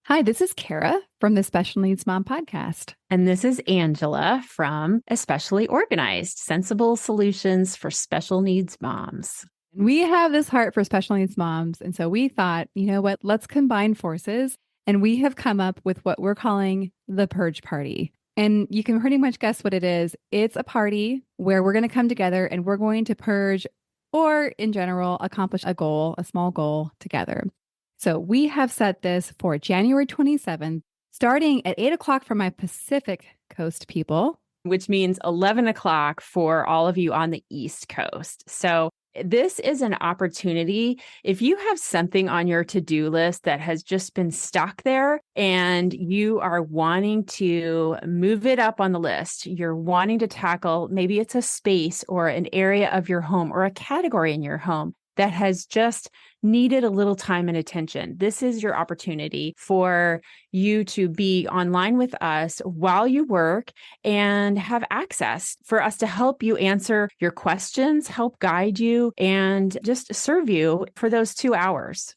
Hi, this is Kara from the Special Needs Mom podcast. And this is Angela from Especially Organized, Sensible Solutions for Special Needs Moms. We have this heart for special needs moms. And so we thought, you know what, let's combine forces. And we have come up with what we're calling the Purge Party. And you can pretty much guess what it is. It's a party where we're going to come together and we're going to purge, or in general, accomplish a goal, a small goal together. So we have set this for January 27th, starting at 8 o'clock for my Pacific Coast people. Which means 11 o'clock for all of you on the East Coast. So this is an opportunity. If you have something on your to-do list that has just been stuck there and you are wanting to move it up on the list, you're wanting to tackle, maybe it's a space or an area of your home or a category in your home that has just needed a little time and attention. This is your opportunity for you to be online with us while you work and have access for us to help you answer your questions, help guide you, and just serve you for those 2 hours.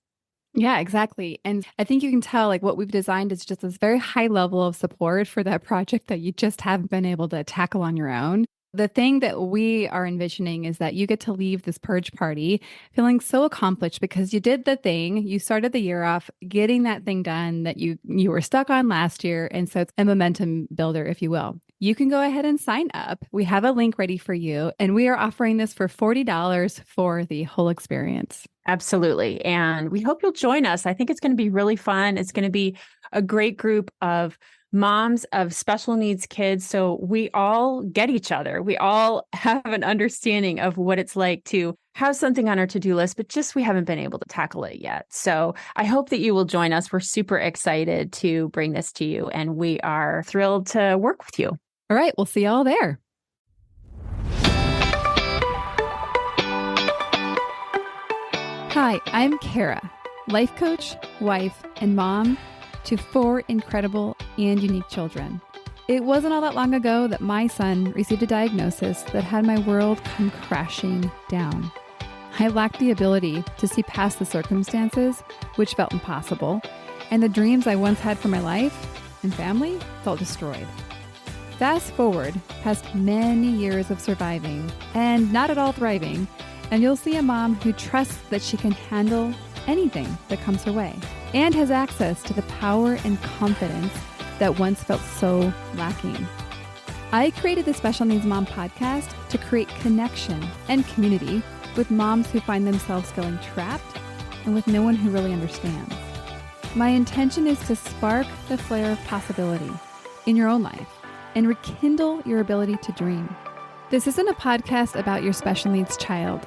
Yeah, exactly. And I think you can tell like what we've designed is just this very high level of support for that project that you just haven't been able to tackle on your own. The thing that we are envisioning is that you get to leave this purge party feeling so accomplished because you did the thing. You started the year off getting that thing done that you were stuck on last year. And so it's a momentum builder, if you will. You can go ahead and sign up. We have a link ready for you. And we are offering this for $40 for the whole experience. Absolutely. And we hope you'll join us. I think it's going to be really fun. It's going to be a great group of moms of special needs kids. So we all get each other. We all have an understanding of what it's like to have something on our to-do list, but just we haven't been able to tackle it yet. So I hope that you will join us. We're super excited to bring this to you, and we are thrilled to work with you. All right. We'll see you all there. Hi, I'm Kara, life coach, wife, and mom to 4 incredible and unique children. It wasn't all that long ago that my son received a diagnosis that had my world come crashing down. I lacked the ability to see past the circumstances, which felt impossible, and the dreams I once had for my life and family felt destroyed. Fast forward past many years of surviving and not at all thriving, and you'll see a mom who trusts that she can handle anything that comes her way and has access to the power and confidence that once felt so lacking. I created the Special Needs Mom podcast to create connection and community with moms who find themselves feeling trapped and with no one who really understands. My intention is to spark the flare of possibility in your own life and rekindle your ability to dream. This isn't a podcast about your special needs child.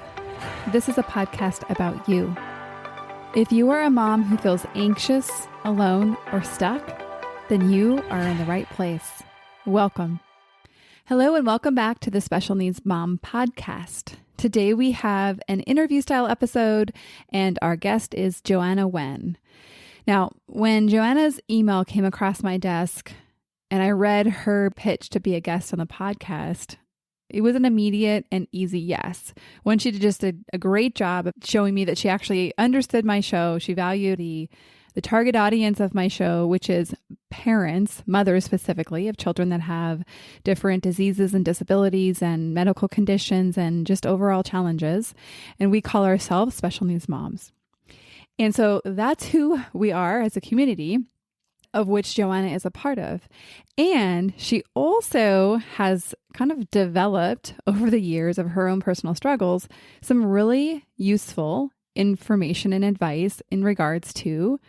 This is a podcast about you. If you are a mom who feels anxious, alone, or stuck, then you are in the right place. Welcome. Hello and welcome back to the Special Needs Mom podcast. Today we have an interview style episode and our guest is Joanna Wen. Now, when Joanna's email came across my desk and I read her pitch to be a guest on the podcast, it was an immediate and easy yes. When she just did a great job of showing me that she actually understood my show. She valued the target audience of my show, which is parents, mothers specifically, of children that have different diseases and disabilities and medical conditions and just overall challenges. And we call ourselves special needs moms. And so that's who we are as a community, of which Joanna is a part of. And she also has kind of developed over the years of her own personal struggles, some really useful information and advice in regards to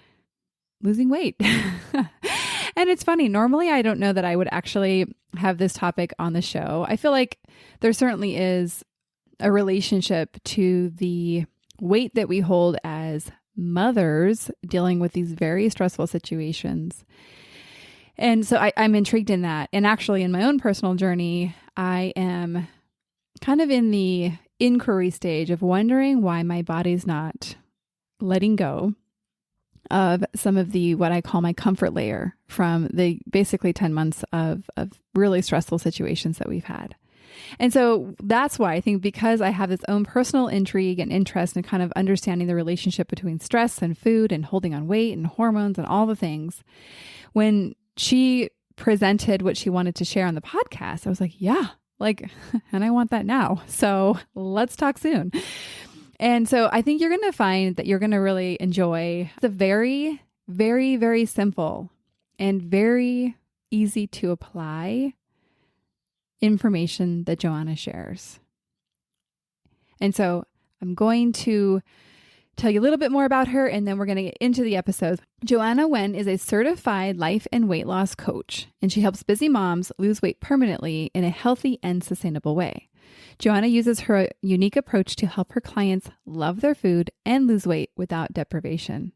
losing weight. And it's funny, normally I don't know that I would actually have this topic on the show. I feel like there certainly is a relationship to the weight that we hold as mothers dealing with these very stressful situations. And so I'm intrigued in that. And actually in my own personal journey, I am kind of in the inquiry stage of wondering why my body's not letting go of some of the, what I call my comfort layer from the basically 10 months of really stressful situations that we've had. And so that's why I think, because I have this own personal intrigue and interest in kind of understanding the relationship between stress and food and holding on weight and hormones and all the things, when she presented what she wanted to share on the podcast, I was like, yeah, like, and I want that now. So let's talk soon. And so I think you're going to find that you're going to really enjoy the very, very, very simple and very easy to apply information that Joanna shares. And so I'm going to tell you a little bit more about her, and then we're going to get into the episode. Joanna Wen is a certified life and weight loss coach, and she helps busy moms lose weight permanently in a healthy and sustainable way. Joanna uses her unique approach to help her clients love their food and lose weight without deprivation.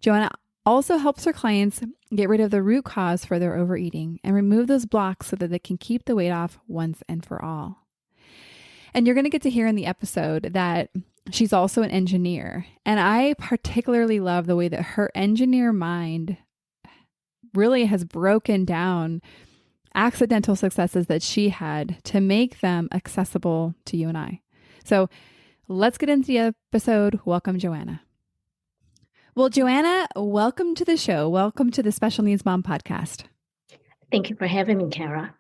Joanna also helps her clients get rid of the root cause for their overeating and remove those blocks so that they can keep the weight off once and for all. And you're going to get to hear in the episode that she's also an engineer. And I particularly love the way that her engineer mind really has broken down accidental successes that she had to make them accessible to you and I. So let's get into the episode. Welcome, Joanna. Well, Joanna, welcome to the show. Welcome to the Special Needs Mom podcast. Thank you for having me, Kara.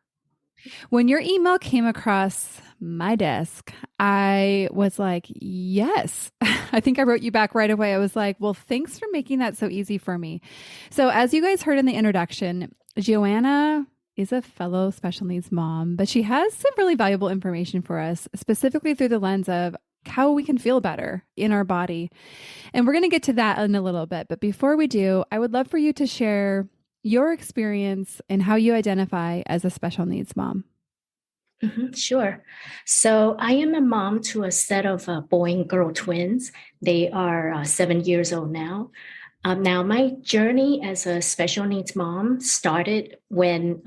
When your email came across my desk, I was like, yes. I think I wrote you back right away. I was like, well, thanks for making that so easy for me. So as you guys heard in the introduction, Joanna is a fellow special needs mom, but she has some really valuable information for us, specifically through the lens of how we can feel better in our body. And we're going to get to that in a little bit. But before we do, I would love for you to share your experience and how you identify as a special needs mom. Sure. So I am a mom to a set of boy and girl twins. They are 7 years old now. Now, my journey as a special needs mom started when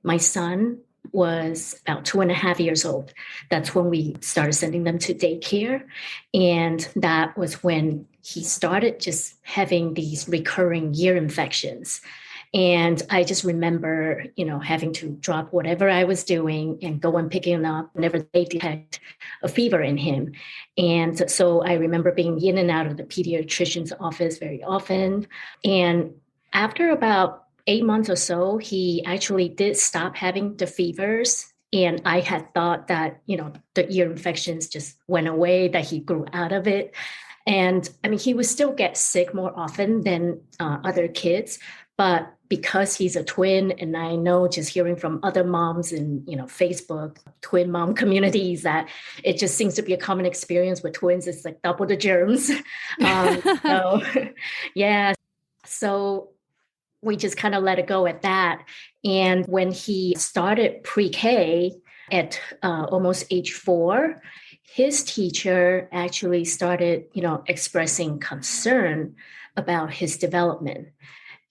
my son was about 2.5 years old. That's when we started sending them to daycare. And that was when he started just having these recurring ear infections. And I just remember, having to drop whatever I was doing and go and picking him up whenever they detect a fever in him. And so I remember being in and out of the pediatrician's office very often. And after about 8 months or so, he actually did stop having the fevers. And I had thought that, the ear infections just went away, that he grew out of it. And I mean, he would still get sick more often than other kids. But because he's a twin, and I know just hearing from other moms in, Facebook, twin mom communities, that it just seems to be a common experience with twins. It's like double the germs. Yeah. So we just kind of let it go at that. And when he started pre-K at almost age 4, his teacher actually started, expressing concern about his development.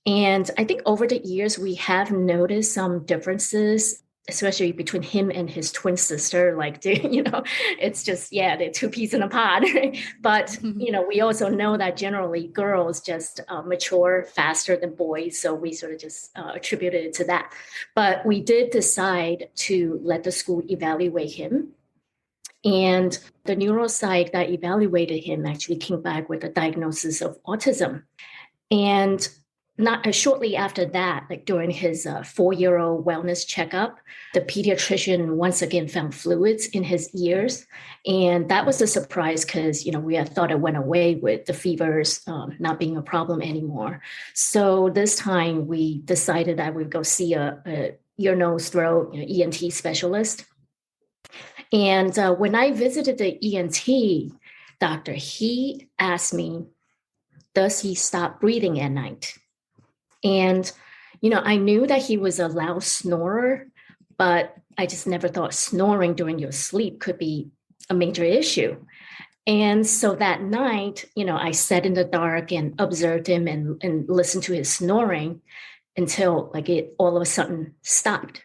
And I think over the years, we have noticed some differences, especially between him and his twin sister. Like, it's just, they're two peas in a pod. But, we also know that generally girls just mature faster than boys. So we sort of just attributed it to that. But we did decide to let the school evaluate him. And the neuropsych that evaluated him actually came back with a diagnosis of autism. And not shortly after that, like during his 4-year-old wellness checkup, the pediatrician once again found fluids in his ears. And that was a surprise because, we had thought it went away with the fevers not being a problem anymore. So this time we decided that we'd go see a ear, nose, throat, ENT specialist. And when I visited the ENT doctor, he asked me, does he stop breathing at night? And, I knew that he was a loud snorer, but I just never thought snoring during your sleep could be a major issue. And so that night, I sat in the dark and observed him and listened to his snoring until it all of a sudden stopped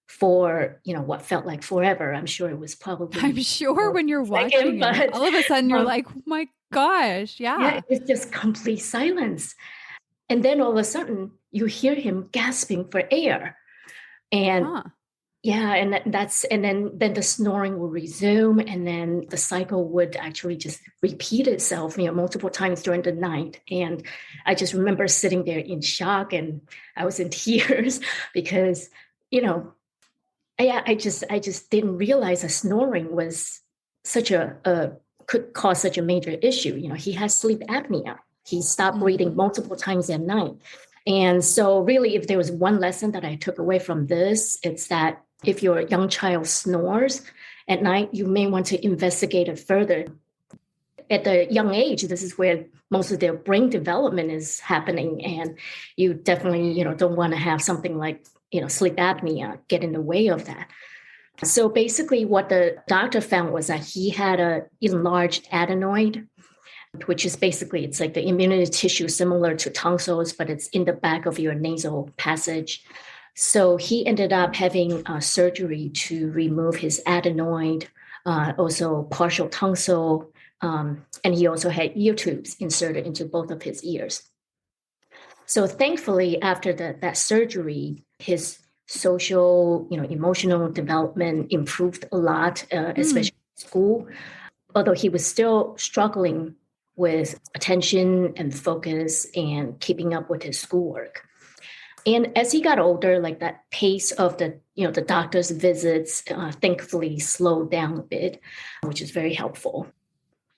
for, what felt like forever. I'm sure it was probably. I'm sure when you're watching it, all of a sudden you're like, oh my gosh. Yeah. It's just complete silence. And then all of a sudden, you hear him gasping for air. And Yeah, and then the snoring will resume, and then the cycle would actually just repeat itself, multiple times during the night. And I just remember sitting there in shock, and I was in tears because, you know, I just didn't realize that snoring was such a could cause such a major issue. He has sleep apnea. He stopped breathing multiple times at night. And so really, if there was one lesson that I took away from this, it's that if your young child snores at night, you may want to investigate it further. At the young age, this is where most of their brain development is happening. And you definitely, don't want to have something like, sleep apnea get in the way of that. So basically what the doctor found was that he had a enlarged adenoid, which is basically, it's like the immunity tissue similar to tonsils, but it's in the back of your nasal passage. So he ended up having surgery to remove his adenoid, also partial tonsil, and he also had ear tubes inserted into both of his ears. So thankfully, after that surgery, his social, emotional development improved a lot, especially in school, although he was still struggling with attention and focus and keeping up with his schoolwork. And as he got older, like that pace of the doctor's visits, thankfully slowed down a bit, which is very helpful.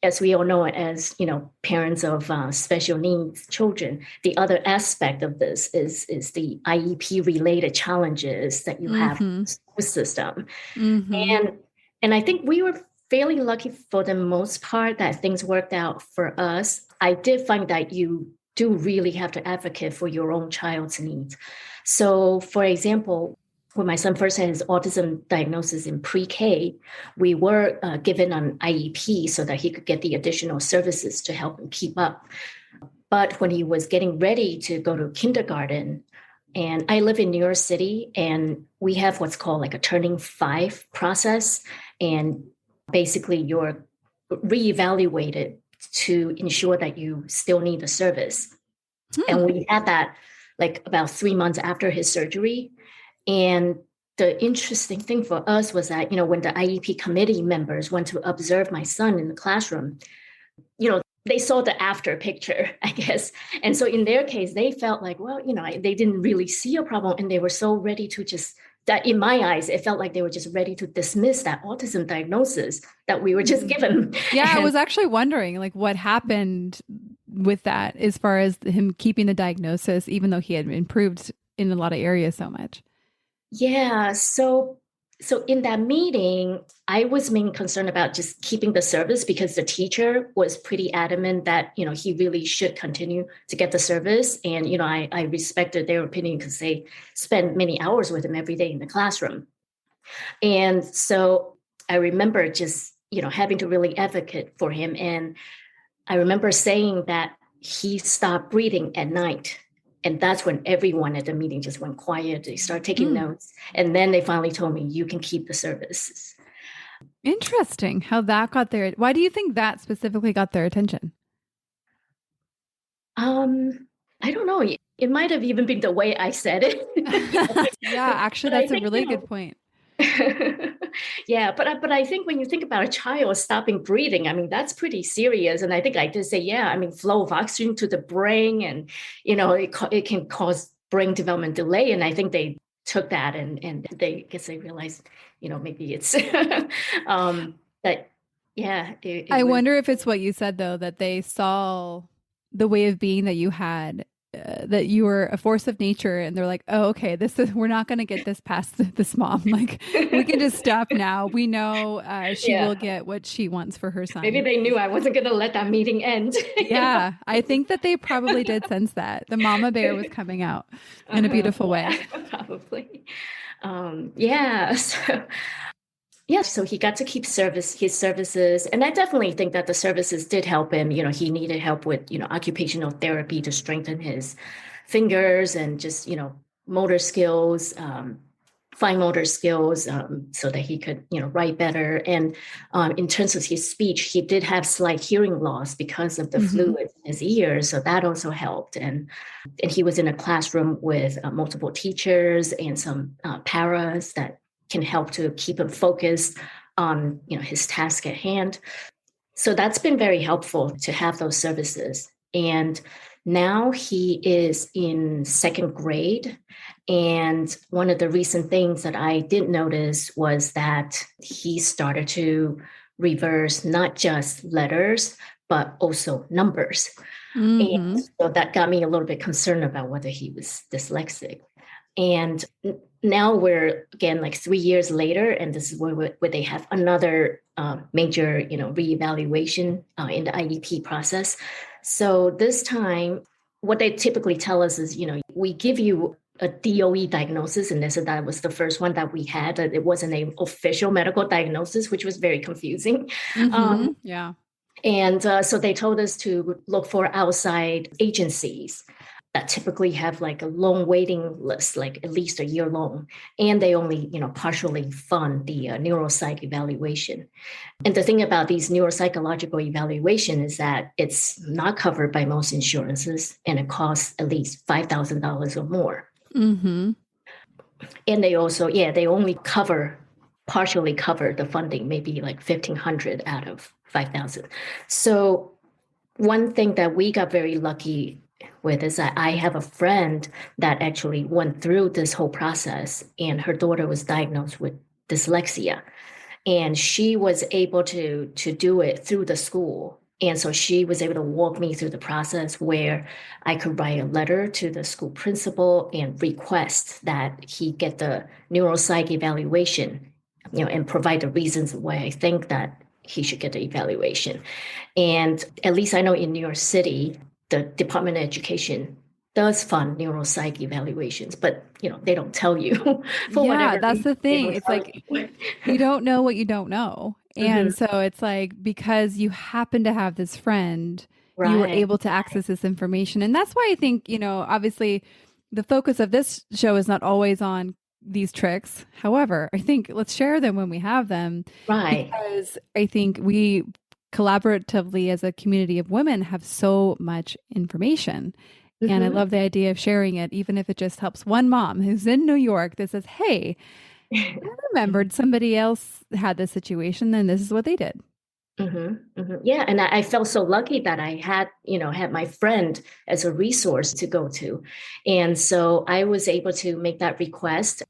As we all know, as parents of special needs children, the other aspect of this is the IEP-related challenges that you have in the school system. And I think we were fairly lucky for the most part that things worked out for us. I did find that you do really have to advocate for your own child's needs. So, for example, when my son first had his autism diagnosis in pre-K, we were given an IEP so that he could get the additional services to help him keep up. But when he was getting ready to go to kindergarten, and I live in New York City, and we have what's called like a turning 5 process. And basically, you're reevaluated to ensure that you still need the service. And we had that like about 3 months after his surgery. And the interesting thing for us was that, when the IEP committee members went to observe my son in the classroom, they saw the after picture, I guess. And so in their case, they felt like, well, they didn't really see a problem, and they were so ready to that in my eyes, it felt like they were just ready to dismiss that autism diagnosis that we were just given. Yeah, I was actually wondering like what happened with that as far as him keeping the diagnosis, even though he had improved in a lot of areas so much. Yeah. So in that meeting, I was mainly concerned about just keeping the service because the teacher was pretty adamant that, he really should continue to get the service. And, I respected their opinion because they spent many hours with him every day in the classroom. And so I remember just, having to really advocate for him. And I remember saying that he stopped breathing at night. And that's when everyone at the meeting just went quiet. They started taking notes. And then they finally told me, you can keep the services. Interesting how that got their, why do you think that specifically got their attention? I don't know. It might have even been the way I said it. Yeah, actually, that's a really good point. Yeah, but I think when you think about a child stopping breathing, I mean, that's pretty serious. And I think I did say, yeah, I mean, flow of oxygen to the brain, and it can cause brain development delay. And I think they took that and they realized, maybe it's that. Yeah, I wonder if it's what you said though, that they saw the way of being that you had. That you were a force of nature, and they're like, oh, okay, we're not going to get this past this mom. Like, we can just stop now. We know she will get what she wants for her son. Maybe they knew I wasn't going to let that meeting end. Yeah, I think that they probably did sense that the mama bear was coming out in a beautiful way. Probably. Yeah. So he got to keep his services. And I definitely think that the services did help him. He needed help with, occupational therapy to strengthen his fingers and just, motor skills, fine motor skills, so that he could, write better. And in terms of his speech, he did have slight hearing loss because of the fluid in his ears. So that also helped. And he was in a classroom with multiple teachers and some paras that can help to keep him focused on, his task at hand. So that's been very helpful to have those services. And now he is in second grade. And one of the recent things that I did notice was that he started to reverse not just letters, but also numbers. And so that got me a little bit concerned about whether he was dyslexic. And now we're, again, like 3 years later, and this is where they have another major, reevaluation in the IEP process. So this time, what they typically tell us is, we give you a DOE diagnosis, and that was the first one that we had. It wasn't an official medical diagnosis, which was very confusing. Yeah. And so they told us to look for outside agencies that typically have like a long waiting list, like at least a year long. And they only, partially fund the neuropsych evaluation. And the thing about these neuropsychological evaluation is that it's not covered by most insurances, and it costs at least $5,000 or more. And they also, they only partially cover the funding, maybe like $1,500 out of $5,000. So one thing that we got very lucky with is that I have a friend that actually went through this whole process, and her daughter was diagnosed with dyslexia, and she was able to do it through the school. And so she was able to walk me through the process where I could write a letter to the school principal and request that he get the neuropsych evaluation, and provide the reasons why I think that he should get the evaluation. And at least I know in New York City, the Department of Education does fund neuropsych evaluations, but they don't tell you for whatever. That's the thing. It's like you don't know what you don't know. And so it's like, because you happen to have this friend, you were able to access this information. And that's why I think, obviously the focus of this show is not always on these tricks. However, I think let's share them when we have them. Right. Because I think we collaboratively as a community of women have so much information. And I love the idea of sharing it, even if it just helps one mom who's in New York that says, hey, I remembered somebody else had this situation and this is what they did. Yeah. And I felt so lucky that I had my friend as a resource to go to. And so I was able to make that request.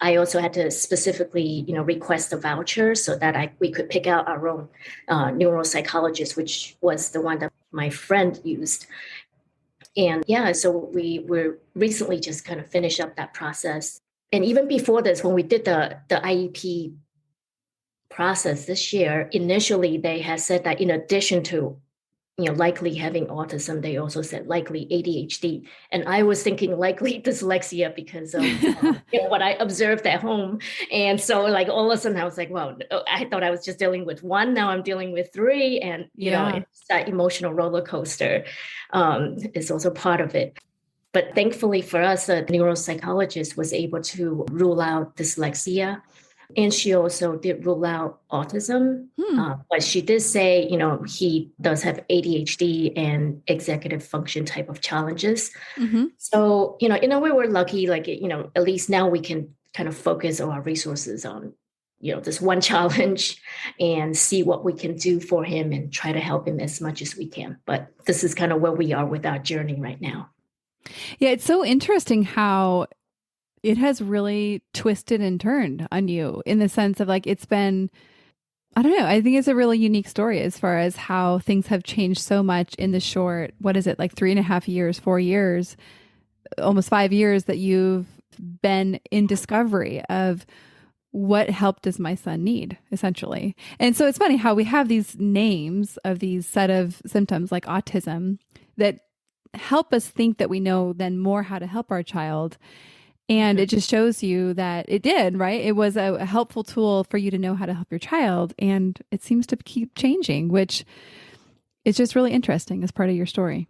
I also had to specifically, request a voucher so that we could pick out our own neuropsychologist, which was the one that my friend used. And so we were recently just kind of finished up that process. And even before this, when we did the IEP process this year, initially they had said that in addition to likely having autism, they also said likely ADHD. And I was thinking likely dyslexia because of what I observed at home. And so like all of a sudden I was like, well, I thought I was just dealing with one. Now I'm dealing with three. And, it's that emotional roller coaster is also part of it. But thankfully for us, a neuropsychologist was able to rule out dyslexia. And she also did rule out autism, but she did say, he does have ADHD and executive function type of challenges. So, in a way, we're lucky, like, at least now we can kind of focus our resources on, this one challenge and see what we can do for him and try to help him as much as we can. But this is kind of where we are with our journey right now. Yeah, it's so interesting how it has really twisted and turned on you in the sense of like, it's been, I don't know, I think it's a really unique story as far as how things have changed so much in the short, what is it, like 3.5 years, 4 years, almost 5 years that you've been in discovery of what help does my son need, essentially. And so it's funny how we have these names of these set of symptoms like autism that help us think that we know then more how to help our child. And it just shows you that it did, right? It was a helpful tool for you to know how to help your child. And it seems to keep changing, which is just really interesting as part of your story.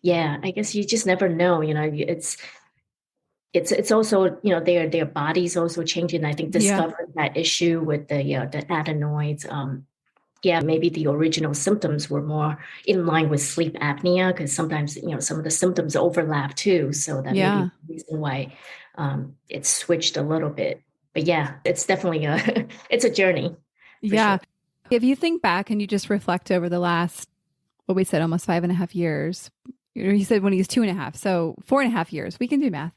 Yeah, I guess you just never know, it's also, their bodies also changing. I think discovering that issue with the adenoids, maybe the original symptoms were more in line with sleep apnea because sometimes, some of the symptoms overlap too. So that maybe reason why it switched a little bit. But yeah, it's definitely it's a journey. Yeah. Sure. If you think back and you just reflect over the last, what we said, almost 5.5 years, you said when he was 2.5, so 4.5 years, we can do math.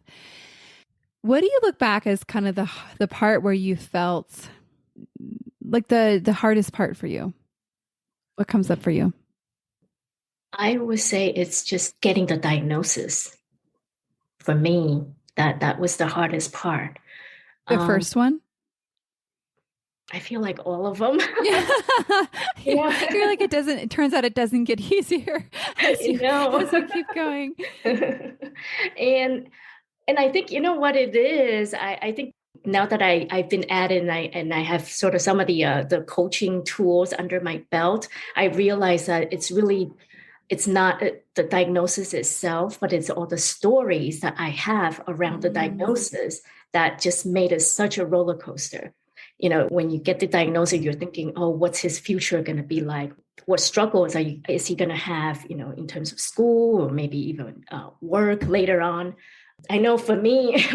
What do you look back as kind of the part where you felt like the hardest part for you? What comes up for you? I would say it's just getting the diagnosis. For me, that was the hardest part. The first one? I feel like all of them. Yeah. Yeah. You're like, it turns out it doesn't get easier as you keep going. and I think, you know what it is? I think now that I've been at it and I have sort of some of the coaching tools under my belt, I realize that it's not the diagnosis itself, but it's all the stories that I have around the diagnosis that just made it such a roller coaster. You know, when you get the diagnosis, you're thinking, oh, what's his future going to be like? What struggles is he going to have, you know, in terms of school or maybe even work later on? I know for me,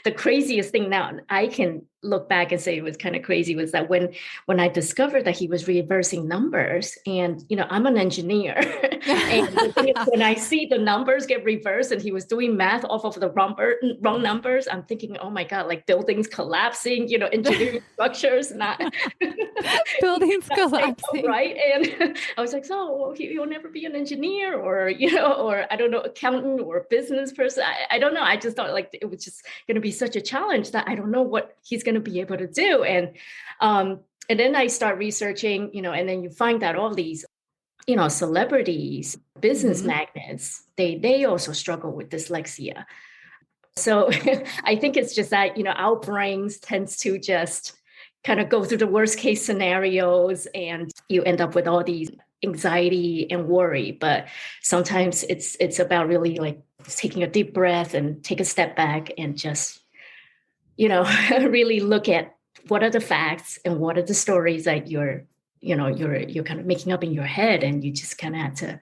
the craziest thing now I can look back and say it was kind of crazy was that when I discovered that he was reversing numbers, and you know I'm an engineer, and the thing is, when I see the numbers get reversed and he was doing math off of the wrong numbers, I'm thinking, oh my god, like buildings collapsing, you know, engineering structures not buildings collapsing, right? And I was like, so you'll never be an engineer, or you know, or I don't know, accountant or business person. I don't know. I just thought like it was just going to be such a challenge that I don't know what he's going to be able to do. And then I start researching, you know, and then you find that all these, you know, celebrities, business magnates, they also struggle with dyslexia. So I think it's just that, you know, our brains tends to just kind of go through the worst case scenarios and you end up with all these anxiety and worry. But sometimes it's about really like taking a deep breath and take a step back and just, you know, really look at what are the facts and what are the stories that you're kind of making up in your head, and you just kind of have to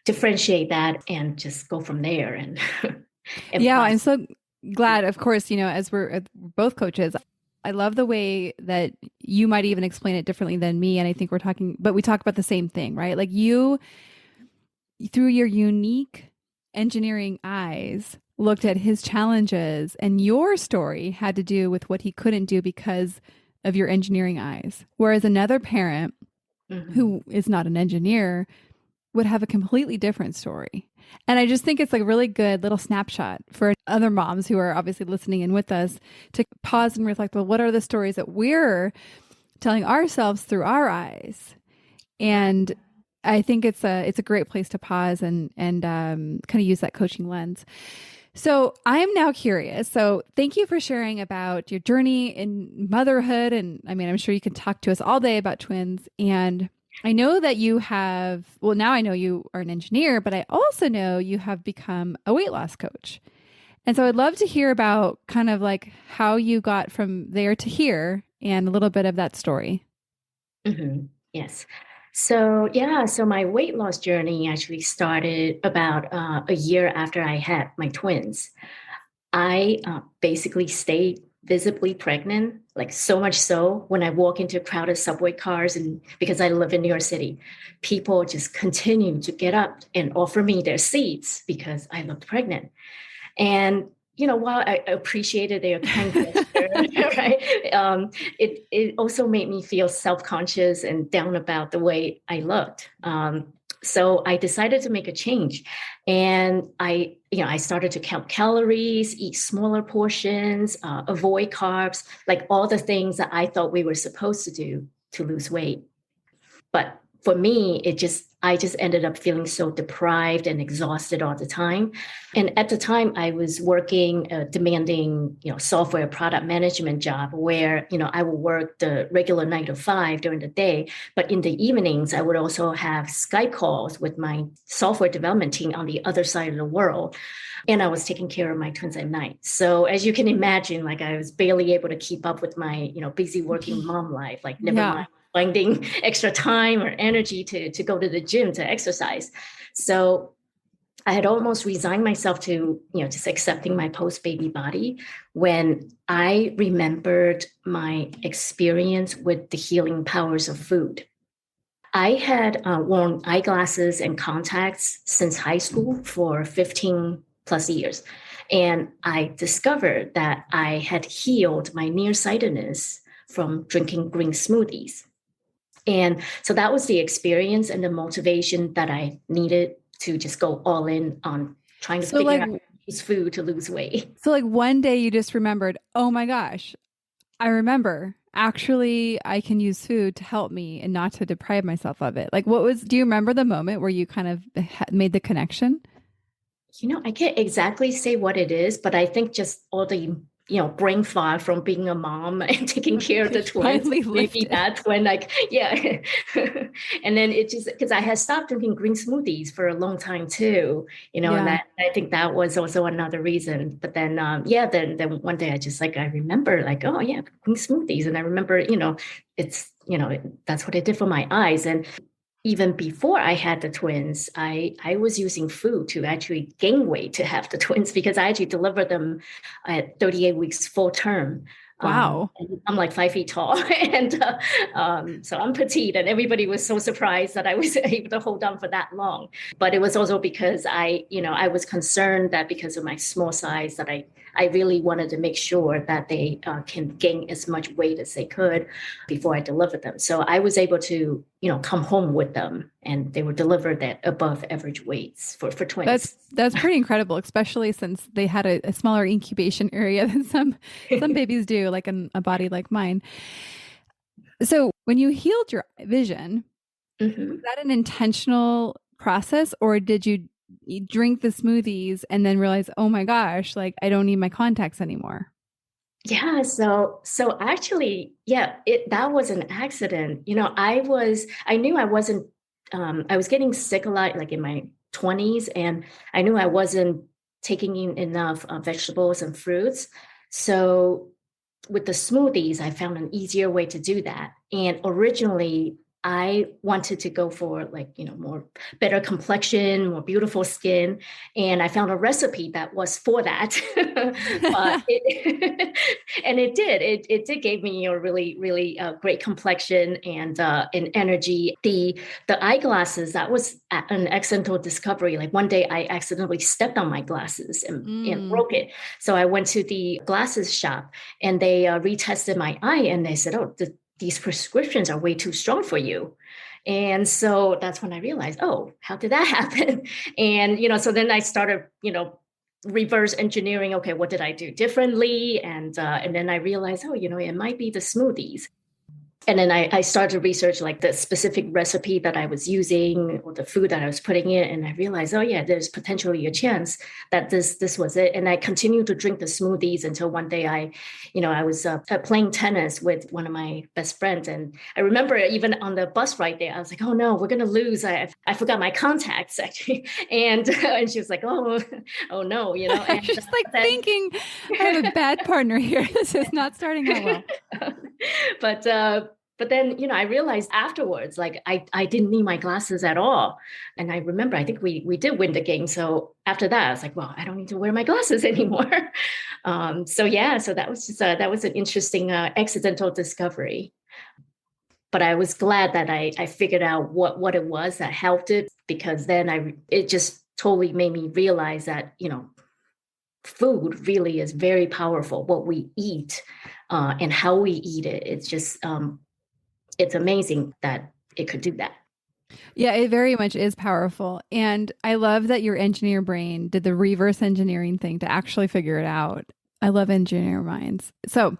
differentiate that and just go from there. And yeah, I'm so glad. Of course, you know, as we're both coaches, I love the way that you might even explain it differently than me. And I think we talk about the same thing, right? Like you, through your unique engineering eyes, looked at his challenges, and your story had to do with what he couldn't do because of your engineering eyes. Whereas another parent who is not an engineer would have a completely different story. And I just think it's like a really good little snapshot for other moms who are obviously listening in with us to pause and reflect, well, what are the stories that we're telling ourselves through our eyes? And I think it's a great place to pause and kind of use that coaching lens. So I am now curious. So thank you for sharing about your journey in motherhood. And I mean, I'm sure you can talk to us all day about twins. And I know that you have, well, now I know you are an engineer, but I also know you have become a weight loss coach. And so I'd love to hear about kind of like how you got from there to here and a little bit of that story. Yes. So my weight loss journey actually started about a year after I had my twins. I basically stayed visibly pregnant, like so much so when I walk into crowded subway cars, and because I live in New York City, people just continue to get up and offer me their seats because I looked pregnant. And you know, while I appreciated their kind gesture, right, it also made me feel self-conscious and down about the way I looked. So I decided to make a change, and I started to count calories, eat smaller portions, avoid carbs, like all the things that I thought we were supposed to do to lose weight. But for me, I just ended up feeling so deprived and exhausted all the time. And at the time, I was working a demanding, software product management job where, I would work the regular 9 to 5 during the day. But in the evenings, I would also have Skype calls with my software development team on the other side of the world. And I was taking care of my twins at night. So as you can imagine, like I was barely able to keep up with my, busy working mom life, like never mind finding extra time or energy to go to the gym to exercise. So I had almost resigned myself to, just accepting my post-baby body when I remembered my experience with the healing powers of food. I had worn eyeglasses and contacts since high school for 15 plus years. And I discovered that I had healed my nearsightedness from drinking green smoothies. And so that was the experience and the motivation that I needed to just go all in on trying to figure out use food to lose weight. So like one day you just remembered, oh my gosh, I remember actually I can use food to help me and not to deprive myself of it. Like do you remember the moment where you kind of made the connection? I can't exactly say what it is, but I think just all the, brain fog from being a mom and taking care of the twins. Maybe that's when yeah. And then it just, because I had stopped drinking green smoothies for a long time too, and I think that was also another reason. But then, then one day I remember oh yeah, green smoothies. And I remember, it's, that's what it did for my eyes. And even before I had the twins, I was using food to actually gain weight to have the twins because I actually delivered them at 38 weeks full term. Wow. I'm like 5 feet tall. And so I'm petite, and everybody was so surprised that I was able to hold on for that long. But it was also because I was concerned that because of my small size that I really wanted to make sure that they can gain as much weight as they could before I delivered them. So I was able to, come home with them, and they were delivered at above average weights for twins. That's pretty incredible, especially since they had a smaller incubation area than some babies do, like in a body like mine. So when you healed your vision, was that an intentional process, or did you drink the smoothies and then realize, oh my gosh, like I don't need my contacts anymore? Yeah, so actually, that was an accident. I knew I wasn't I was getting sick a lot like in my 20s, and I knew I wasn't taking in enough vegetables and fruits. So with the smoothies, I found an easier way to do that. And originally I wanted to go for more better complexion, more beautiful skin. And I found a recipe that was for that. But it did give me a really, really great complexion and energy. The eyeglasses, that was an accidental discovery. Like one day I accidentally stepped on my glasses and broke it. So I went to the glasses shop, and they retested my eye, and they said, oh, these prescriptions are way too strong for you. And so that's when I realized, oh, how did that happen? And, so then I started, reverse engineering. Okay, what did I do differently? And then I realized, oh, it might be the smoothies. And then I started to research like the specific recipe that I was using or the food that I was putting in. And I realized, oh yeah, there's potentially a chance that this was it. And I continued to drink the smoothies until one day I was playing tennis with one of my best friends. And I remember even on the bus ride there, I was like, oh no, we're going to lose. I forgot my contacts actually. And she was like, oh no, And just thinking, I have a bad partner here. This is not starting out well. But then, I realized afterwards, like I didn't need my glasses at all. And I remember, I think we did win the game. So after that, I was like, well, I don't need to wear my glasses anymore. So that was just, that was an interesting accidental discovery. But I was glad that I figured out what it was that helped it, because then it just totally made me realize that, food really is very powerful. What we eat and how we eat it, it's just it's amazing that it could do that. Yeah, it very much is powerful. And I love that your engineer brain did the reverse engineering thing to actually figure it out. I love engineer minds. So,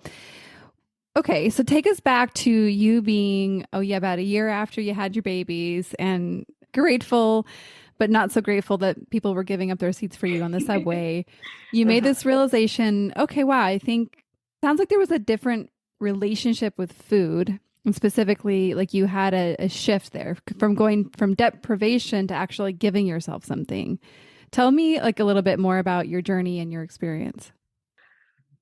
okay, so take us back to you being, about a year after you had your babies, and grateful, but not so grateful that people were giving up their seats for you on the subway. You made this realization, okay, wow, I think sounds like there was a different relationship with food. And specifically, like you had a shift there from going from deprivation to actually giving yourself something. Tell me like a little bit more about your journey and your experience.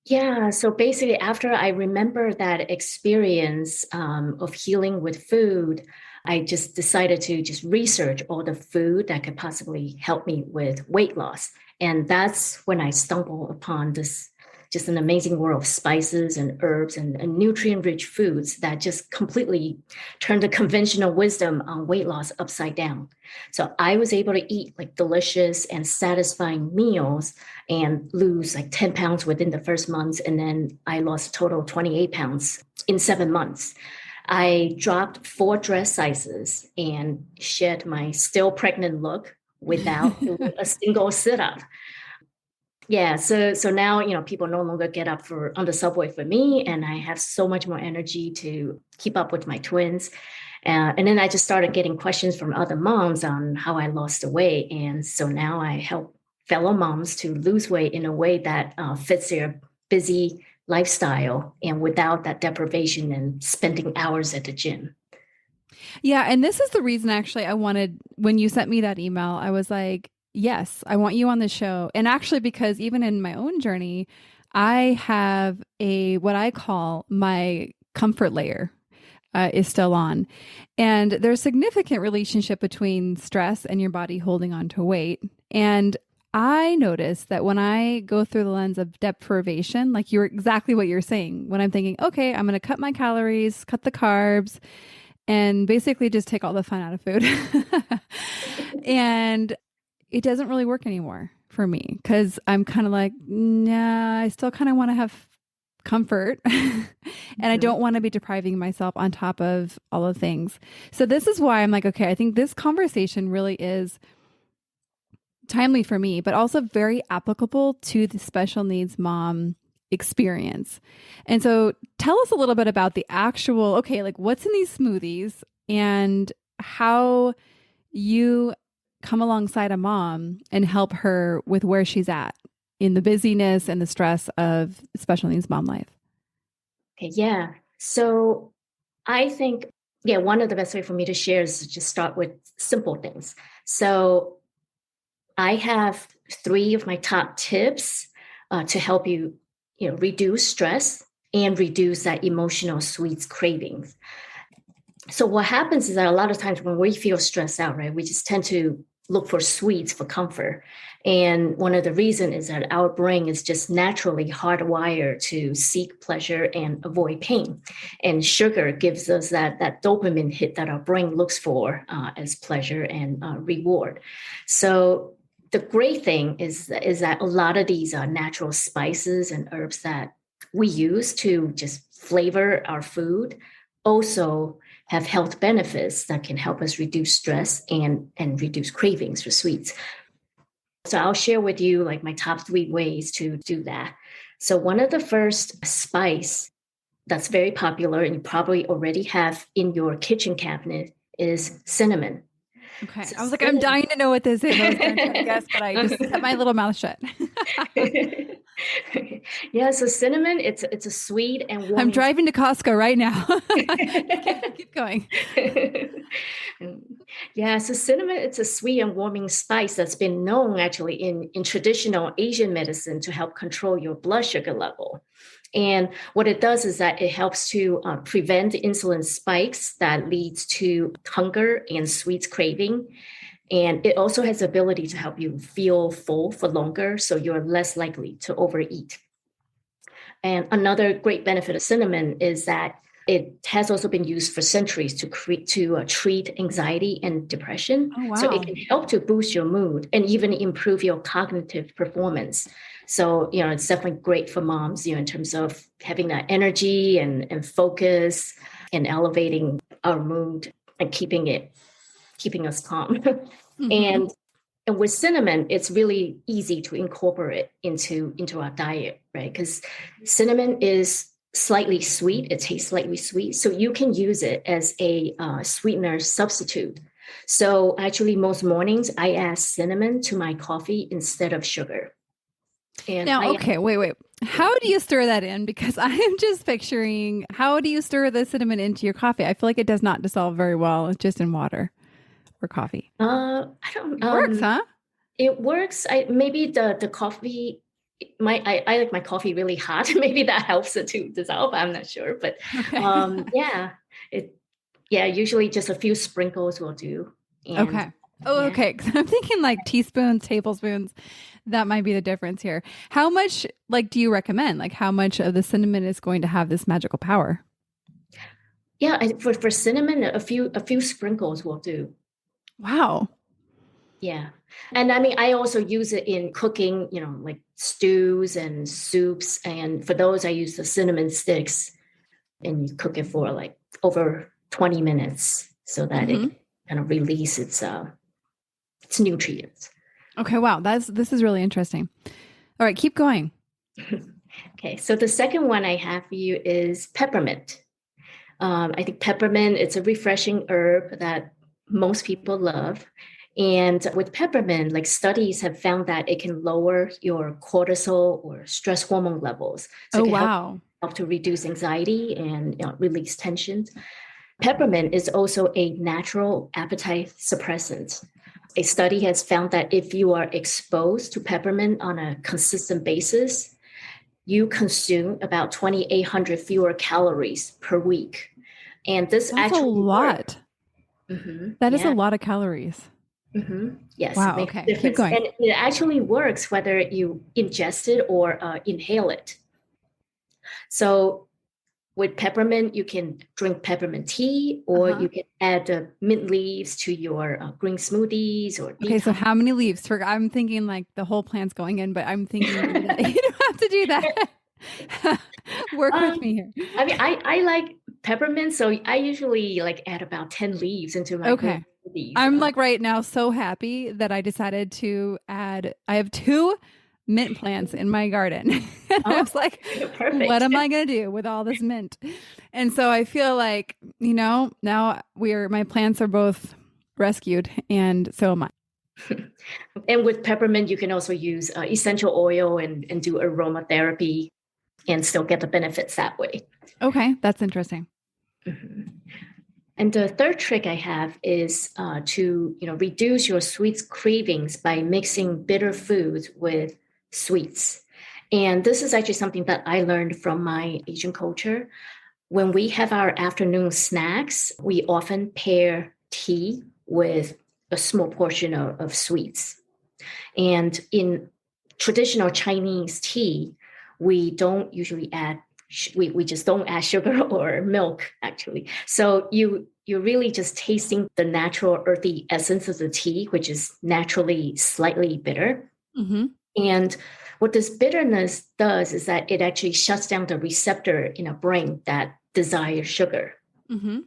Yeah. So basically, after I remember that experience of healing with food, I just decided to just research all the food that could possibly help me with weight loss. And that's when I stumbled upon this just an amazing world of spices and herbs and nutrient-rich foods that just completely turned the conventional wisdom on weight loss upside down. So I was able to eat like delicious and satisfying meals and lose like 10 pounds within the first month. And then I lost a total of 28 pounds in 7 months. I dropped 4 dress sizes and shed my still pregnant look without doing a single sit-up. Yeah, so now, people no longer get up on the subway for me, and I have so much more energy to keep up with my twins. And then I just started getting questions from other moms on how I lost the weight. And so now I help fellow moms to lose weight in a way that fits their busy lifestyle and without that deprivation and spending hours at the gym. Yeah. And this is the reason actually when you sent me that email, I was like, yes, I want you on the show. And actually, because even in my own journey, I have what I call my comfort layer is still on. And there's significant relationship between stress and your body holding on to weight. And I noticed that when I go through the lens of deprivation, like exactly what you're saying, when I'm thinking, okay, I'm going to cut my calories, cut the carbs, and basically just take all the fun out of food. And it doesn't really work anymore for me because I'm kind of like, nah, I still kind of want to have comfort and I don't want to be depriving myself on top of all the things. So this is why I'm like, okay, I think this conversation really is timely for me, but also very applicable to the special needs mom experience. And so tell us a little bit about the actual, okay, like what's in these smoothies and how you come alongside a mom and help her with where she's at in the busyness and the stress of special needs mom life. Okay, yeah. So I think, one of the best way for me to share is to just start with simple things. So I have 3 of my top tips to help you, reduce stress and reduce that emotional sweets cravings. So what happens is that a lot of times when we feel stressed out, right, we just tend to look for sweets for comfort. And one of the reasons is that our brain is just naturally hardwired to seek pleasure and avoid pain. And sugar gives us that dopamine hit that our brain looks for as pleasure and reward. So the great thing is that a lot of these natural spices and herbs that we use to just flavor our food also have health benefits that can help us reduce stress and reduce cravings for sweets. So I'll share with you like my top 3 ways to do that. So one of the first spice that's very popular and you probably already have in your kitchen cabinet is cinnamon. Okay. So I was like, I'm dying to know what this is. I was going to try to guess, but I just kept my little mouth shut. Yeah, so cinnamon, it's a sweet and warming. I'm driving to Costco right now. Keep going. Yeah, so cinnamon, it's a sweet and warming spice that's been known actually in traditional Asian medicine to help control your blood sugar level. And what it does is that it helps to prevent insulin spikes that leads to hunger and sweets craving. And it also has the ability to help you feel full for longer, so you're less likely to overeat. And another great benefit of cinnamon is that it has also been used for centuries to treat anxiety and depression. Oh, wow. So it can help to boost your mood and even improve your cognitive performance. So, it's definitely great for moms, in terms of having that energy and focus and elevating our mood and keeping us calm. Mm-hmm. And with cinnamon, it's really easy to incorporate into our diet, right? Because cinnamon is slightly sweet. It tastes slightly sweet. So you can use it as a sweetener substitute. So actually, most mornings, I add cinnamon to my coffee instead of sugar. And now, wait. How do you stir that in? Because I am just picturing, how do you stir the cinnamon into your coffee? I feel like it does not dissolve very well just in water or coffee. I don't. It works, huh? It works. Maybe the coffee. I like my coffee really hot. Maybe that helps it to dissolve. I'm not sure, but okay. Yeah, Yeah, usually just a few sprinkles will do. And Okay. Oh, yeah. okay. 'Cause I'm thinking like teaspoons, tablespoons. That might be the difference here. How much, like, do you recommend? Like, how much of the cinnamon is going to have this magical power? Yeah, for cinnamon, a few sprinkles will do. Wow. Yeah. And I mean, I also use it in cooking, like stews and soups. And for those, I use the cinnamon sticks and you cook it for like over 20 minutes so that it hmm kind of release its nutrients. Okay. Wow. This is really interesting. All right. Keep going. Okay. So the second one I have for you is peppermint. I think peppermint, it's a refreshing herb that most people love. And with peppermint, like studies have found that it can lower your cortisol or stress hormone levels. So Oh, it can wow. help to reduce anxiety and release tensions. Peppermint is also a natural appetite suppressant. A study has found that if you are exposed to peppermint on a consistent basis, you consume about 2,800 fewer calories per week. And this That's a actually works. lot. That is a Yeah. lot of calories. Yes, it Wow. makes a Okay. Keep difference. going. And it actually works whether you ingest it or inhale it. So with peppermint, you can drink peppermint tea, or Uh-huh. you can add mint leaves to your green smoothies or Okay. So detox. how many leaves? I'm thinking like the whole plant's going in, but I'm thinking maybe that you don't have to do that. Work with Um, me here. I mean, I like peppermint, so I usually like add about 10 leaves into my green Okay. smoothies. I'm like right now so happy that I decided to add, I have two mint plants in my garden. And I Oh, was like, what perfect. am I going to do with all this mint? And so I feel like, now my plants are both rescued and so am I. And with peppermint, you can also use essential oil and do aromatherapy and still get the benefits that way. Okay. That's interesting. Mhm. And the third trick I have is to reduce your sweets cravings by mixing bitter foods with sweets. And this is actually something that I learned from my Asian culture. When we have our afternoon snacks, we often pair tea with a small portion of sweets. And in traditional Chinese tea, we don't usually add we just don't add sugar or milk actually. So you're really just tasting the natural earthy essence of the tea, which is naturally slightly bitter. hmm And what this bitterness does is that it actually shuts down the receptor in our brain that desires sugar. hmm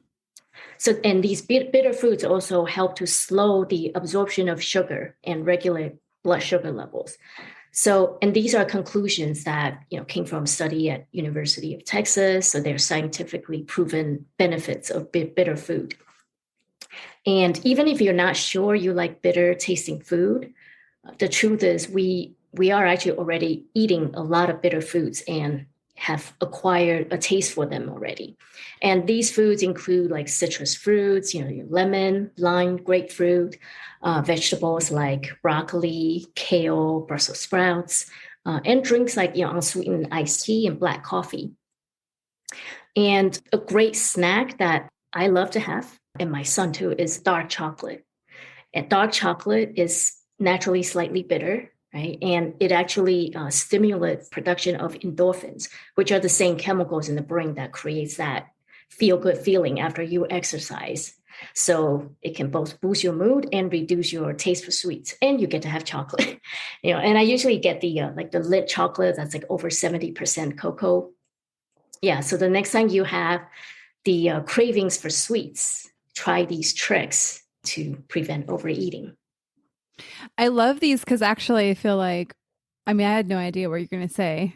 So, and these bitter foods also help to slow the absorption of sugar and regulate blood sugar levels. So, and these are conclusions that came from a study at University of Texas. So they're scientifically proven benefits of bitter food. And even if you're not sure you like bitter tasting food, the truth is we are actually already eating a lot of bitter foods and have acquired a taste for them already. And these foods include like citrus fruits, your lemon, lime, grapefruit, vegetables like broccoli, kale, Brussels sprouts, and drinks like unsweetened iced tea and black coffee. And a great snack that I love to have, and my son too, is dark chocolate. And dark chocolate is naturally slightly bitter, right? And it actually stimulates production of endorphins, which are the same chemicals in the brain that creates that feel-good feeling after you exercise. So it can both boost your mood and reduce your taste for sweets, and you get to have chocolate. And I usually get the like the lit chocolate that's like over 70% cocoa. Yeah. So the next time you have the cravings for sweets, try these tricks to prevent overeating. I love these because actually I feel like, I mean, I had no idea what you're going to say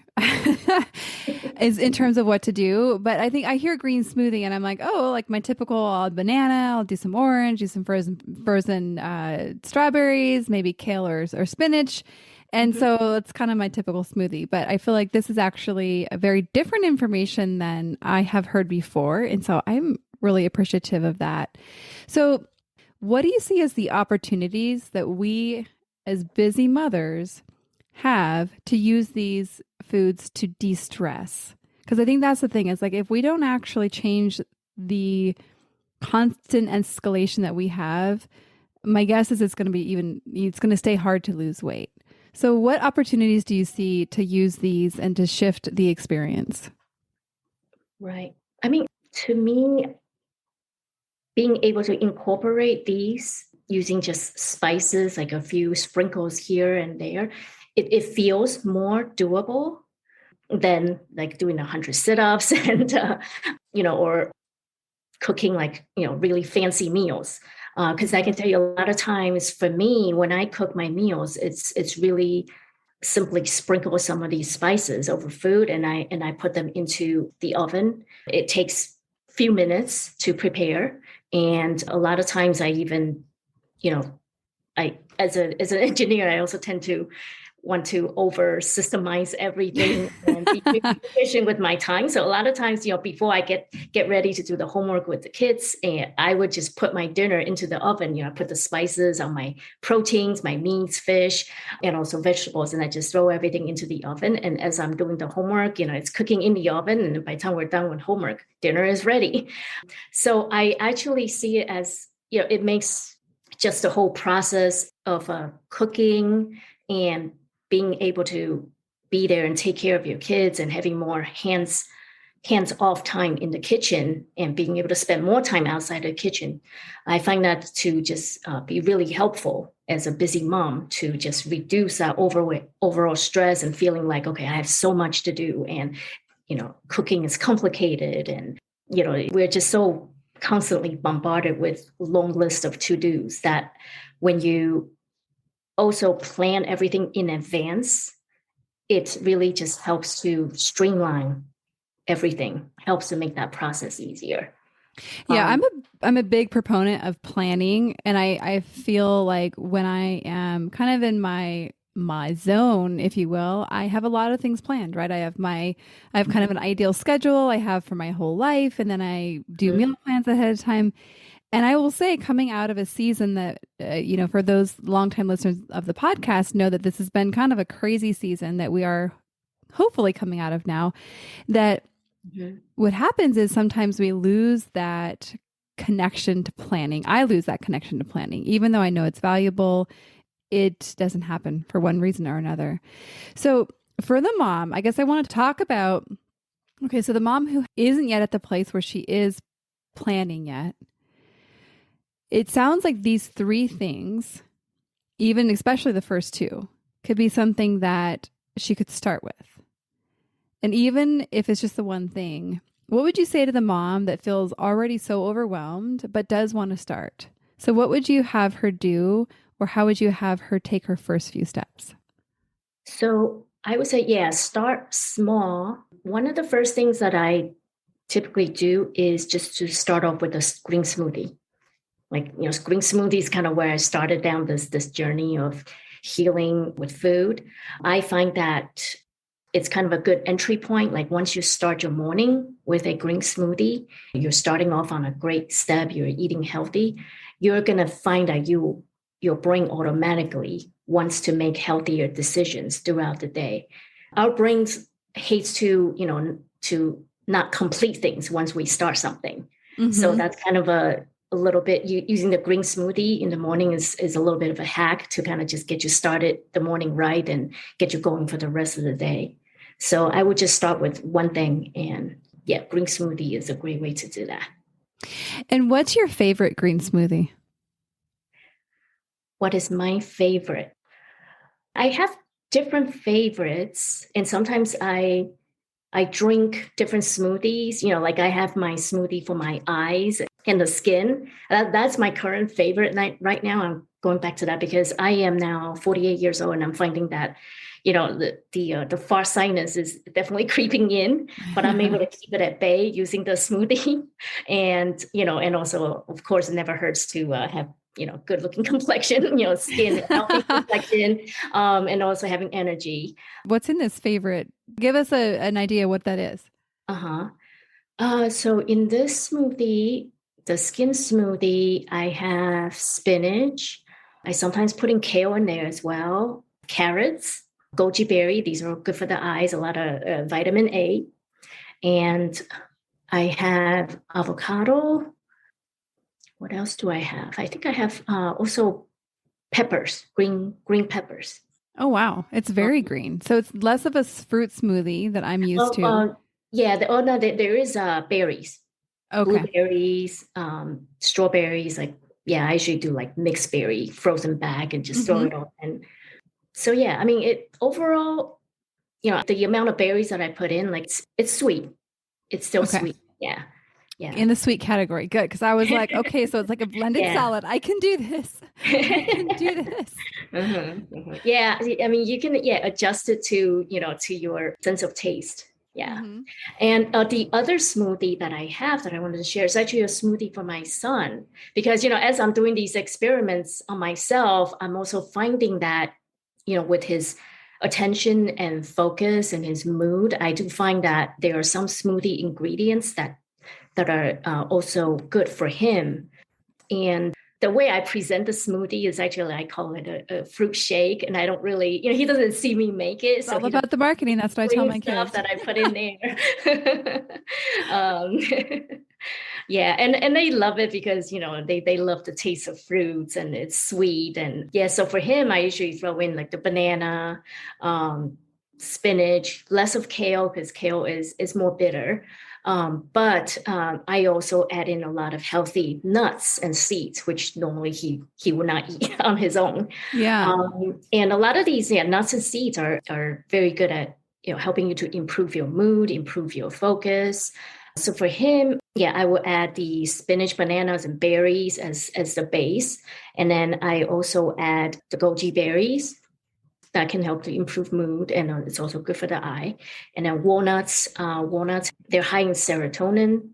is in terms of what to do. But I think I hear green smoothie and I'm like, oh, like my typical, I'll add banana, I'll do some orange, do some frozen strawberries, maybe kale or spinach. And so it's kind of my typical smoothie. But I feel like this is actually a very different information than I have heard before. And so I'm really appreciative of that. So what do you see as the opportunities that we as busy mothers have to use these foods to de-stress? Because I think that's the thing is like if we don't actually change the constant escalation that we have, my guess is it's going to stay hard to lose weight. So what opportunities do you see to use these and to shift the experience? Right. I mean, to me, being able to incorporate these using just spices, like a few sprinkles here and there, it feels more doable than like doing 100 sit-ups and, or cooking like, really fancy meals. Because I can tell you a lot of times for me, when I cook my meals, it's really simply sprinkle some of these spices over food and I put them into the oven. It takes a few minutes to prepare. And a lot of times I even, I as an engineer, I also tend to want to over systemize everything and be efficient with my time. So a lot of times, before I get ready to do the homework with the kids, and I would just put my dinner into the oven. I put the spices on my proteins, my meats, fish, and also vegetables, and I just throw everything into the oven. And as I'm doing the homework, it's cooking in the oven, and by the time we're done with homework, dinner is ready. So I actually see it as, it makes just the whole process of cooking and being able to be there and take care of your kids and having more hands-off time in the kitchen and being able to spend more time outside the kitchen. I find that to just be really helpful as a busy mom to just reduce that overall stress and feeling like, okay, I have so much to do and, cooking is complicated and, we're just so constantly bombarded with long list of to-dos that when you also plan everything in advance, it really just helps to streamline everything, helps to make that process easier. Yeah, I'm a big proponent of planning, and I feel like when I am kind of in my zone, if you will, I have a lot of things planned, right? I have kind of an ideal schedule I have for my whole life, and then I do meal plans ahead of time. And I will say, coming out of a season that, for those longtime listeners of the podcast know that this has been kind of a crazy season that we are hopefully coming out of now, that what happens is sometimes we lose that connection to planning. I lose that connection to planning. Even though I know it's valuable, it doesn't happen for one reason or another. So for the mom, I guess I want to talk about, okay, so the mom who isn't yet at the place where she is planning yet, it sounds like these three things, even especially the first two, could be something that she could start with. And even if it's just the one thing, what would you say to the mom that feels already so overwhelmed but does want to start? So what would you have her do, or how would you have her take her first few steps? So I would say, start small. One of the first things that I typically do is just to start off with a green smoothie. Like, green smoothie is kind of where I started down this journey of healing with food. I find that it's kind of a good entry point. Like once you start your morning with a green smoothie, you're starting off on a great step, you're eating healthy, you're going to find that your brain automatically wants to make healthier decisions throughout the day. Our brains hates to not complete things once we start something. Mm-hmm. So that's kind of a little bit, using the green smoothie in the morning is a little bit of a hack to kind of just get you started the morning right and get you going for the rest of the day. So I would just start with one thing, and green smoothie is a great way to do that. And what's your favorite green smoothie? What is my favorite? I have different favorites, and sometimes I drink different smoothies. Like I have my smoothie for my eyes and the skin. That's my current favorite right now. I'm going back to that because I am now 48 years old, and I'm finding that, the farsightness is definitely creeping in, but I'm able to keep it at bay using the smoothie. And, and also, of course, it never hurts to have, good looking complexion, skin, healthy complexion, and also having energy. What's in this favorite? Give us an idea what that is. So in this smoothie, the skin smoothie, I have spinach. I sometimes put in kale in there as well. Carrots, goji berry. These are good for the eyes. A lot of vitamin A. And I have avocado, what else do I have? I think I have also peppers, green peppers. Oh, wow. It's very green. So it's less of a fruit smoothie that I'm used to. Yeah. No, there is berries, Okay. blueberries, strawberries. Like, yeah, I usually do like mixed berry frozen bag and just throw it on. And so, yeah, I mean, it overall, the amount of berries that I put in, like it's sweet. It's still Okay. sweet. Yeah. Yeah. In the sweet category. Good. Because I was like, okay, so it's like a blended Yeah. salad. I can do this. I can do this. Yeah. I mean, you can, adjust it to, to your sense of taste. Yeah. And the other smoothie that I have that I wanted to share is actually a smoothie for my son, because, as I'm doing these experiments on myself, I'm also finding that, with his attention and focus and his mood, I do find that there are some smoothie ingredients that are also good for him. And the way I present the smoothie is actually, I call it a fruit shake. And I don't really, he doesn't see me make it. It's all about the marketing. That's what I tell my kids. That I put in there. Yeah. And they love it because, they love the taste of fruits and it's sweet. And yeah, so for him, I usually throw in like the banana, spinach, less of kale because kale is more bitter. But I also add in a lot of healthy nuts and seeds, which normally he would not eat on his own. Yeah. And a lot of these nuts and seeds are very good at helping you to improve your mood, improve your focus. So for him, I will add the spinach, bananas, and berries as the base, and then I also add the goji berries. That can help to improve mood, and it's also good for the eye. And then walnuts, they're high in serotonin,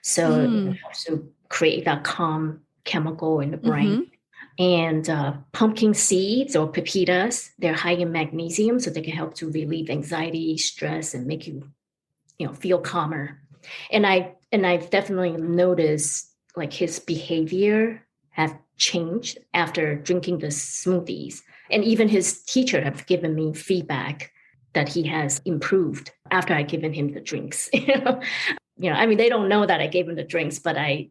so it helps to create that calm chemical in the brain. And pumpkin seeds or pepitas, they're high in magnesium, so they can help to relieve anxiety, stress, and make you, feel calmer. And I've definitely noticed like his behavior have changed after drinking the smoothies. And even his teacher have given me feedback that he has improved after I given him the drinks. I mean, they don't know that I gave him the drinks, but I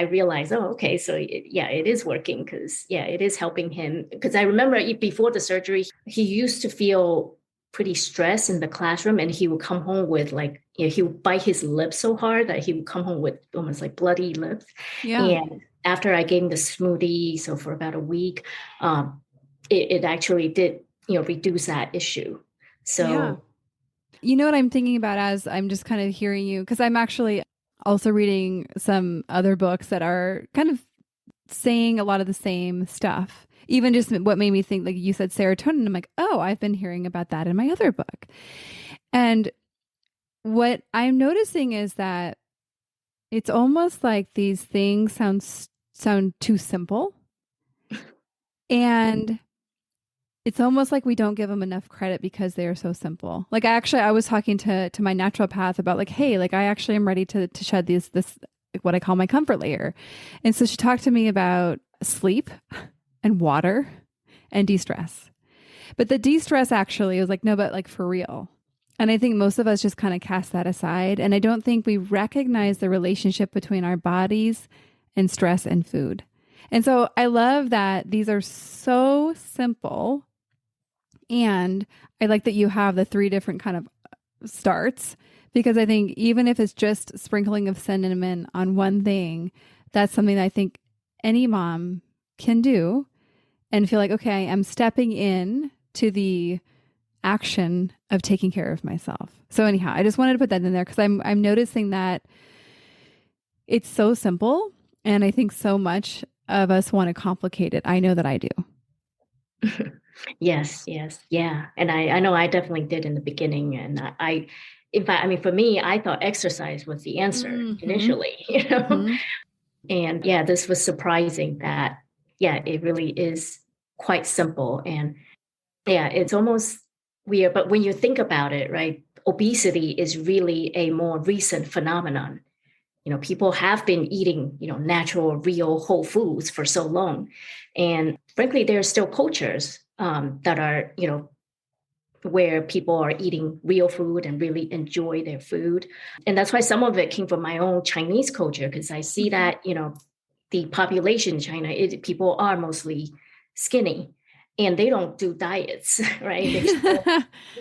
realized, oh, okay, so it is working because it is helping him. Because I remember before the surgery, he used to feel pretty stressed in the classroom, and he would come home with like, he would bite his lips so hard that he would come home with almost like bloody lips. Yeah. And after I gave him the smoothie, so for about a week, it actually did, reduce that issue. So, yeah. You know what I'm thinking about as I'm just kind of hearing you, because I'm actually also reading some other books that are kind of saying a lot of the same stuff. Even just what made me think, like you said, serotonin. I'm like, oh, I've been hearing about that in my other book. And what I'm noticing is that it's almost like these things sound too simple. And it's almost like we don't give them enough credit because they are so simple. Like I was talking to my naturopath about like, hey, like I actually am ready to shed this what I call my comfort layer. And so she talked to me about sleep and water and de-stress. But the de-stress actually was like, no, but like for real. And I think most of us just kind of cast that aside. And I don't think we recognize the relationship between our bodies and stress and food. And so I love that these are so simple. And I like that you have the 3 different kind of starts, because I think even if it's just sprinkling of cinnamon on one thing, that's something that I think any mom can do and feel like, okay, I'm stepping in to the action of taking care of myself. So anyhow, I just wanted to put that in there because I'm noticing that it's so simple, and I think so much of us want to complicate it. I know that I do. Yes. Yeah. And I know I definitely did in the beginning. And in fact, I mean, for me, I thought exercise was the answer initially, And this was surprising that, it really is quite simple. And it's almost weird. But when you think about it, right, obesity is really a more recent phenomenon. People have been eating, natural, real, whole foods for so long. And frankly, there are still cultures that are, where people are eating real food and really enjoy their food. And that's why some of it came from my own Chinese culture, because I see that, the population in China, people are mostly skinny and they don't do diets, right?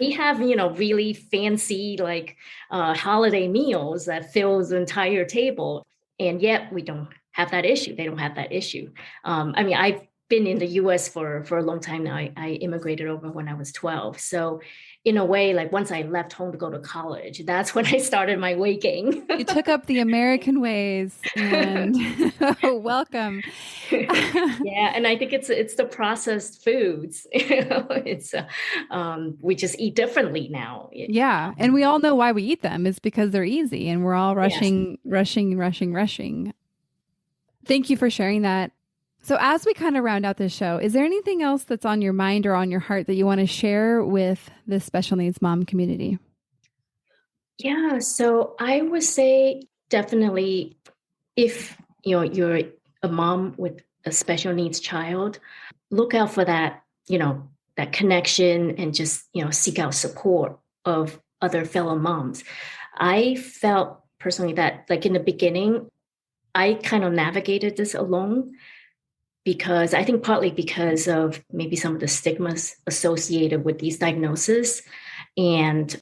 We have, really fancy like holiday meals that fills the entire table. And yet we don't have that issue. They don't have that issue. I've been in the US for a long time now. I immigrated over when I was 12. So in a way, like once I left home to go to college, that's when I started my weight gain. You took up the American ways and welcome. Yeah, and I think it's the processed foods. It's we just eat differently now. Yeah, and we all know why we eat them is because they're easy, and we're all rushing. Thank you for sharing that. So as we kind of round out this show, is there anything else that's on your mind or on your heart that you want to share with the special needs mom community? Yeah, so I would say definitely if you're a mom with a special needs child, look out for that, that connection and just, seek out support of other fellow moms. I felt personally that like in the beginning, I kind of navigated this alone because I think partly because of maybe some of the stigmas associated with these diagnoses. And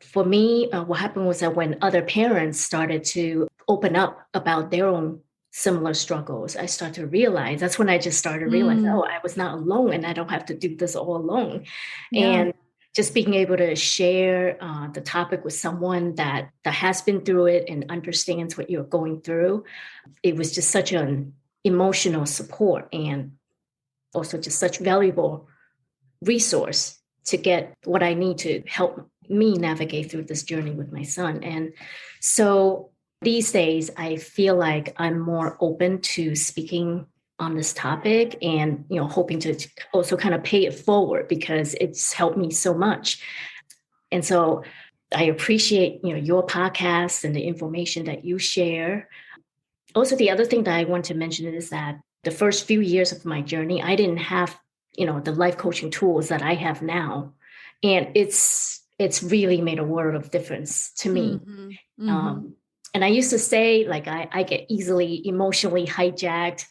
for me, what happened was that when other parents started to open up about their own similar struggles, I started to realize, that's when I just started to realize, I was not alone and I don't have to do this all alone. Yeah. And just being able to share the topic with someone that has been through it and understands what you're going through, it was just such an emotional support and also just such valuable resource to get what I need to help me navigate through this journey with my son. And so these days, I feel like I'm more open to speaking on this topic and, hoping to also kind of pay it forward because it's helped me so much. And so I appreciate, your podcast and the information that you share. Also, the other thing that I want to mention is that the first few years of my journey, I didn't have, the life coaching tools that I have now. And it's really made a world of difference to me. Mm-hmm. Mm-hmm. And I used to say, like, I get easily emotionally hijacked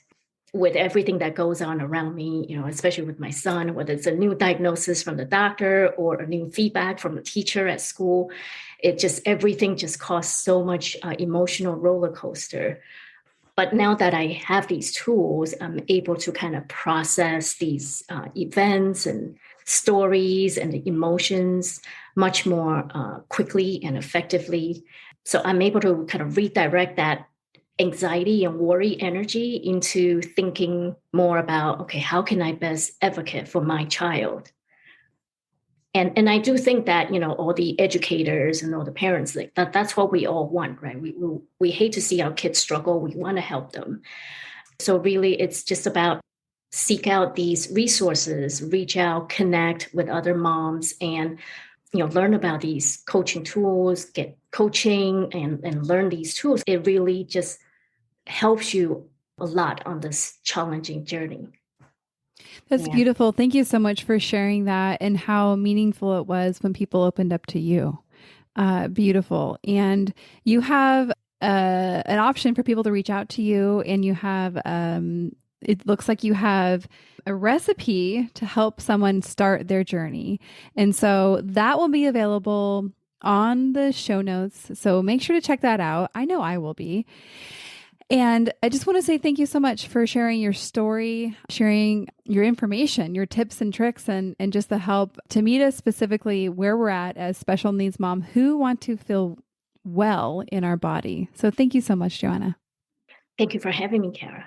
with everything that goes on around me, especially with my son, whether it's a new diagnosis from the doctor or a new feedback from the teacher at school. Everything just caused so much emotional roller coaster. But now that I have these tools, I'm able to kind of process these events and stories and the emotions much more quickly and effectively. So I'm able to kind of redirect that anxiety and worry energy into thinking more about, okay, how can I best advocate for my child? And I do think that, all the educators and all the parents, like that's what we all want, right? We hate to see our kids struggle. We want to help them. So really, it's just about seek out these resources, reach out, connect with other moms, and learn about these coaching tools, get coaching and learn these tools. It really just helps you a lot on this challenging journey. That's beautiful. Thank you so much for sharing that and how meaningful it was when people opened up to you. Beautiful. And you have an option for people to reach out to you, and you have, it looks like you have a recipe to help someone start their journey. And so that will be available on the show notes. So make sure to check that out. I know I will be. And I just want to say thank you so much for sharing your story, sharing your information, your tips and tricks, and just the help to meet us specifically where we're at as special needs mom who want to feel well in our body. So thank you so much, Joanna. Thank you for having me, Kara.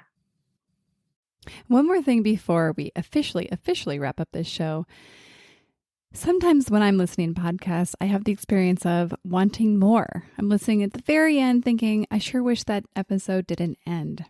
One more thing before we officially wrap up this show. Sometimes when I'm listening to podcasts, I have the experience of wanting more. I'm listening at the very end thinking, I sure wish that episode didn't end.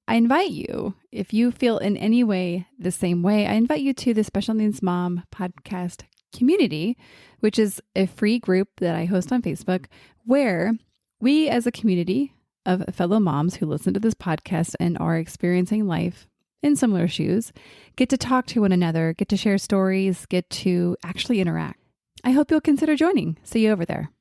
I invite you, if you feel in any way the same way, I invite you to the Special Needs Mom podcast community, which is a free group that I host on Facebook, where we as a community of fellow moms who listen to this podcast and are experiencing life in similar shoes, get to talk to one another, get to share stories, get to actually interact. I hope you'll consider joining. See you over there.